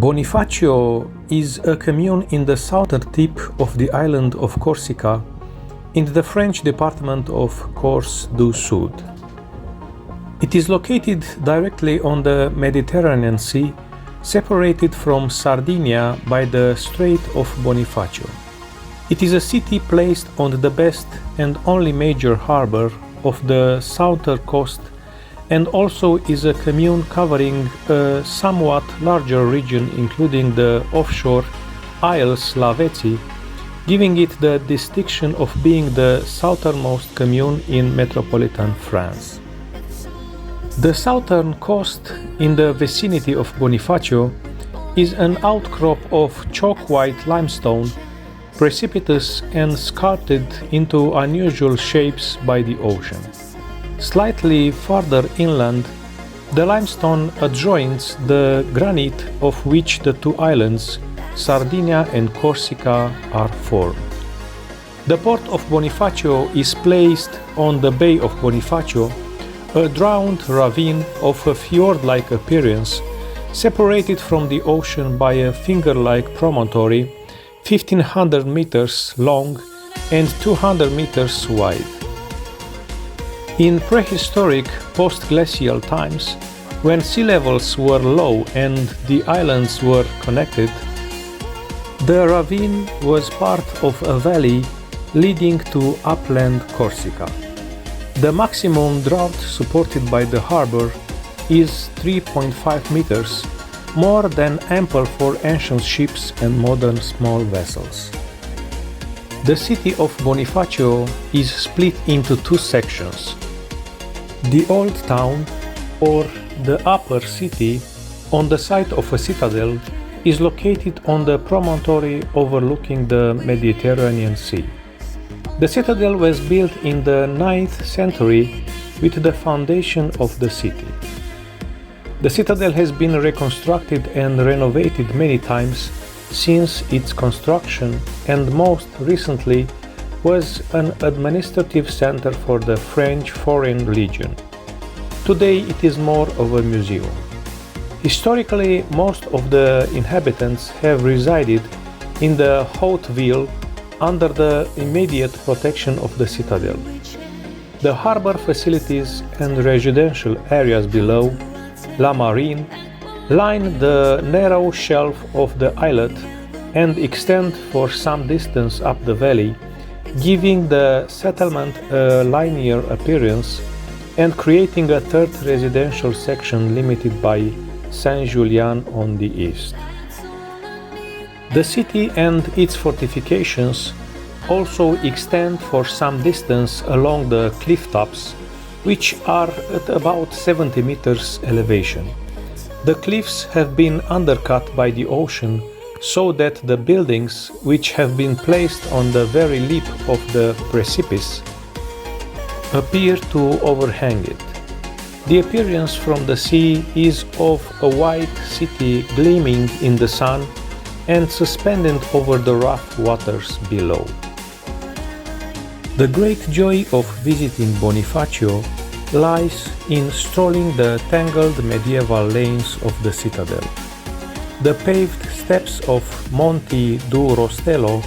Bonifacio is a commune in the southern tip of the island of Corsica, in the French department of Corse du Sud. It is located directly on the Mediterranean Sea, separated from Sardinia by the Strait of Bonifacio. It is a city placed on the best and only major harbor of the southern coast, and also is a commune covering a somewhat larger region including the offshore Isles Lavezzi, giving it the distinction of being the southernmost commune in metropolitan France. The southern coast in the vicinity of Bonifacio is an outcrop of chalk-white limestone, precipitous and sculpted into unusual shapes by the ocean. Slightly farther inland, the limestone adjoins the granite of which the two islands, Sardinia and Corsica, are formed. The port of Bonifacio is placed on the Bay of Bonifacio, a drowned ravine of a fjord-like appearance, separated from the ocean by a finger-like promontory 1500 meters long and 200 meters wide. In prehistoric post-glacial times, when sea levels were low and the islands were connected, the ravine was part of a valley leading to upland Corsica. The maximum draught supported by the harbor is 3.5 meters, more than ample for ancient ships and modern small vessels. The city of Bonifacio is split into two sections. The Old Town, or the Upper City, on the site of a citadel, is located on the promontory overlooking the Mediterranean Sea. The citadel was built in the 9th century with the foundation of the city. The citadel has been reconstructed and renovated many times since its construction, and most recently was an administrative center for the French Foreign Legion. Today it is more of a museum. Historically, most of the inhabitants have resided in the haute ville under the immediate protection of the citadel. The harbor facilities and residential areas below, La Marine, line the narrow shelf of the islet and extend for some distance up the valley, giving the settlement a linear appearance and creating a third residential section limited by Saint-Julien on the east. The city and its fortifications also extend for some distance along the cliff tops, which are at about 70 meters elevation. The cliffs have been undercut by the ocean so that the buildings, which have been placed on the very lip of the precipice, appear to overhang it. The appearance from the sea is of a white city gleaming in the sun and suspended over the rough waters below. The great joy of visiting Bonifacio lies in strolling the tangled medieval lanes of the citadel. The paved steps of Monte do Rostello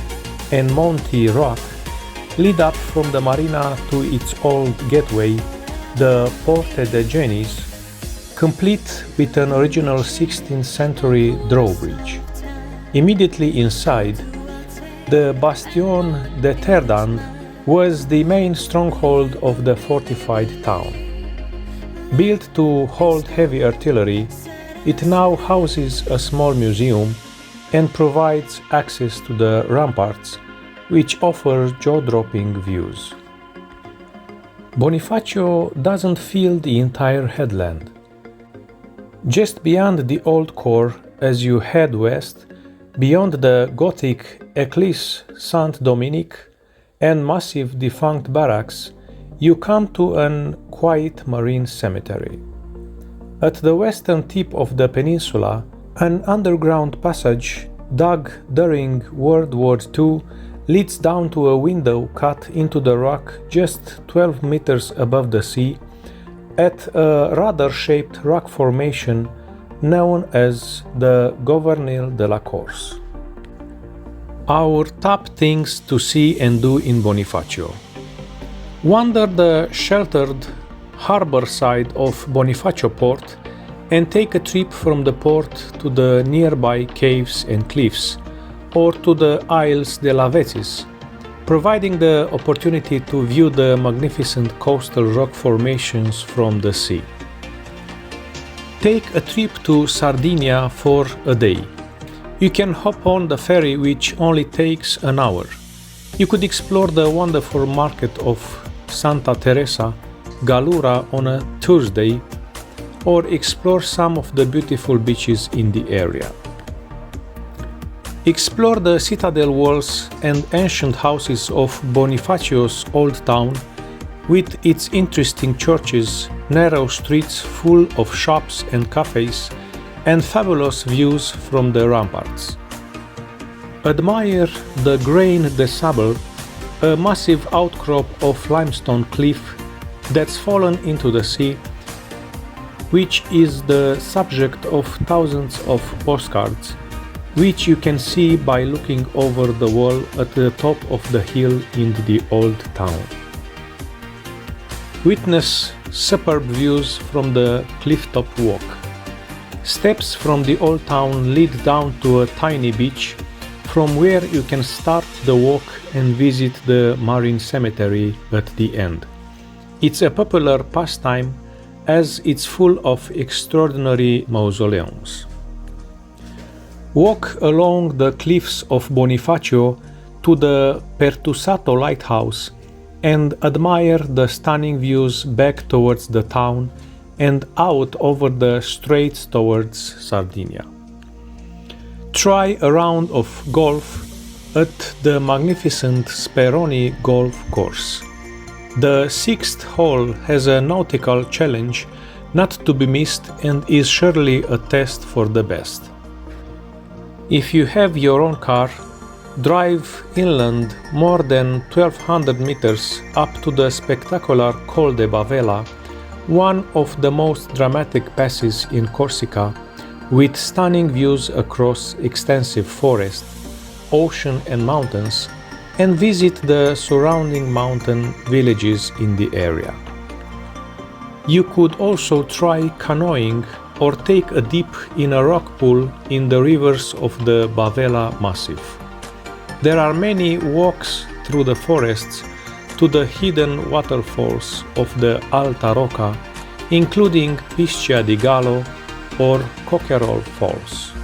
and Monte Rock lead up from the marina to its old gateway, the Porte de Genis, complete with an original 16th century drawbridge. Immediately inside, the Bastion de Terdand was the main stronghold of the fortified town. Built to hold heavy artillery, it now houses a small museum and provides access to the ramparts, which offer jaw-dropping views. Bonifacio doesn't fill the entire headland. Just beyond the old core, as you head west, beyond the Gothic Église Saint-Dominique and massive defunct barracks, you come to an quiet marine cemetery. At the western tip of the peninsula, an underground passage dug during World War II leads down to a window cut into the rock just 12 meters above the sea at a rudder-shaped rock formation known as the Governil de la Corse. Our top things to see and do in Bonifacio. Wander the sheltered harbor side of Bonifacio port and take a trip from the port to the nearby caves and cliffs, or to the Isles de la Vetis, providing the opportunity to view the magnificent coastal rock formations from the sea. Take a trip to Sardinia for a day. You can hop on the ferry, which only takes an hour. You could explore the wonderful market of Santa Teresa Gallura on a Tuesday, or explore some of the beautiful beaches in the area. Explore the citadel walls and ancient houses of Bonifacio's old town, with its interesting churches, narrow streets full of shops and cafes, and fabulous views from the ramparts. Admire the Grain de Sable, a massive outcrop of limestone cliff that's fallen into the sea, which is the subject of thousands of postcards, which you can see by looking over the wall at the top of the hill in the old town. Witness superb views from the clifftop walk. Steps from the old town lead down to a tiny beach, from where you can start the walk and visit the marine cemetery at the end. It's a popular pastime as it's full of extraordinary mausoleums. Walk along the cliffs of Bonifacio to the Pertusato lighthouse and admire the stunning views back towards the town and out over the straits towards Sardinia. Try a round of golf at the magnificent Speroni golf course. The sixth hole has a nautical challenge not to be missed and is surely a test for the best. If you have your own car, drive inland more than 1200 meters up to the spectacular Col de Bavela, one of the most dramatic passes in Corsica, with stunning views across extensive forest, ocean and mountains, and visit the surrounding mountain villages in the area. You could also try canoeing or take a dip in a rock pool in the rivers of the Bavela Massif. There are many walks through the forests to the hidden waterfalls of the Alta Rocca, including Piscia di Gallo or Cockerel Falls.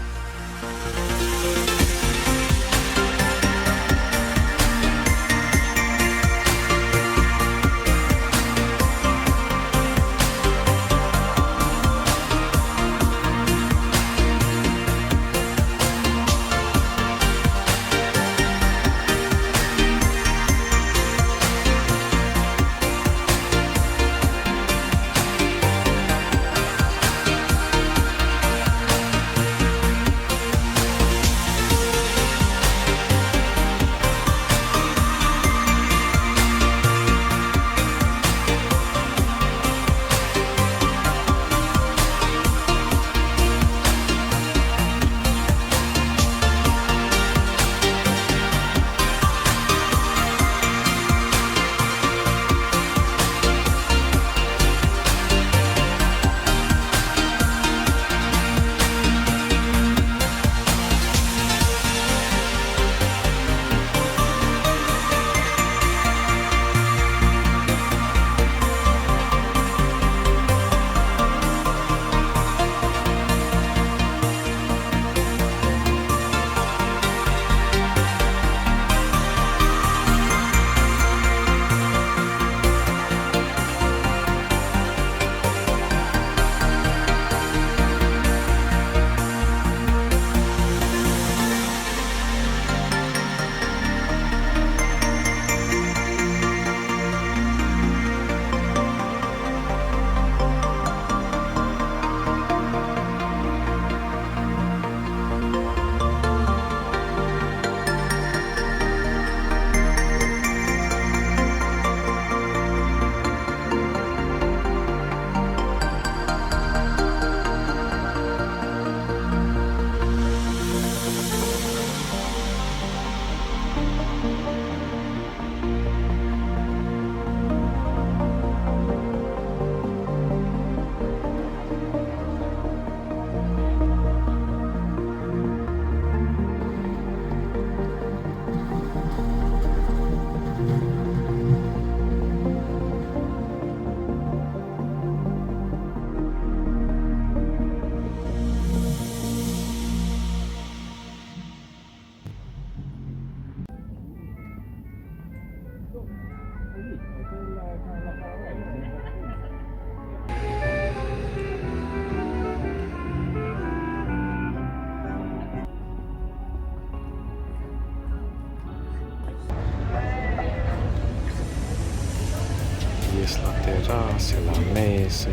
ies la terase, la mese,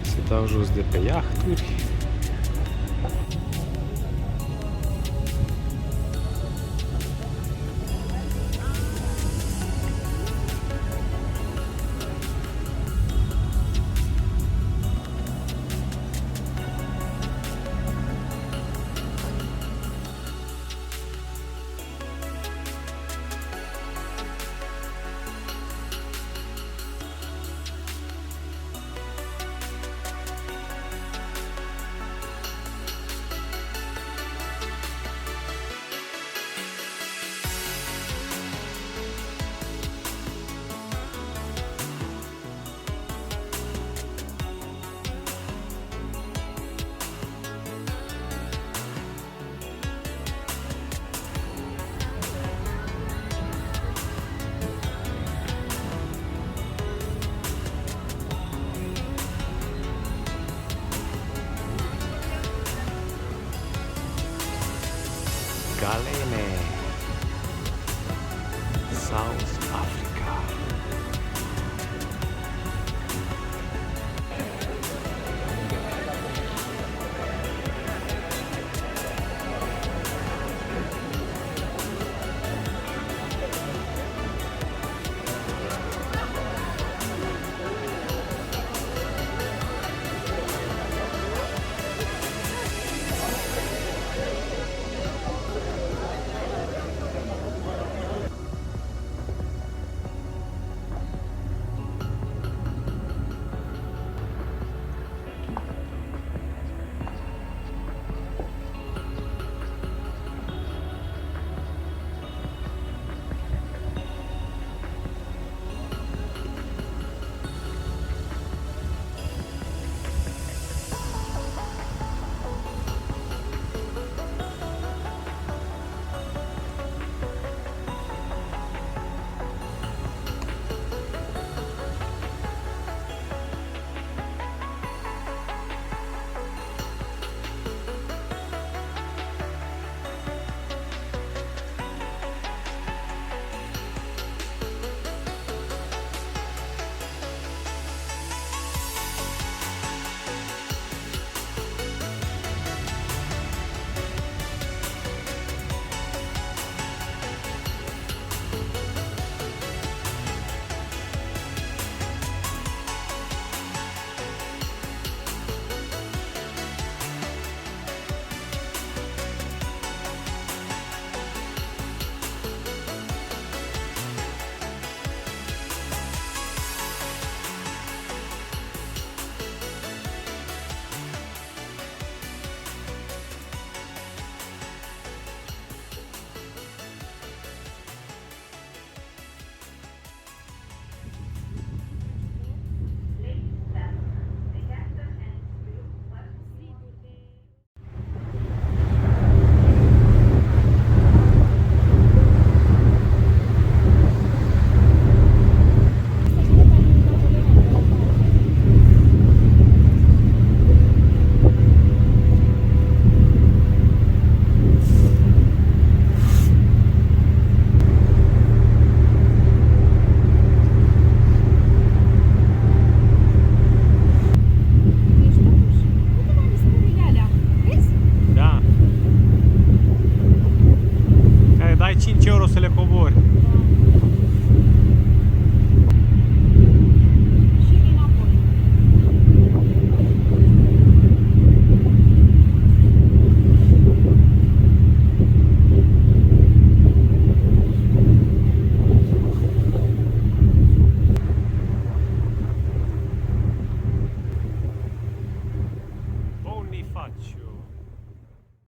se dau jos de pe iahturi. Galene, South Africa. Dai 5 euro să le cobori.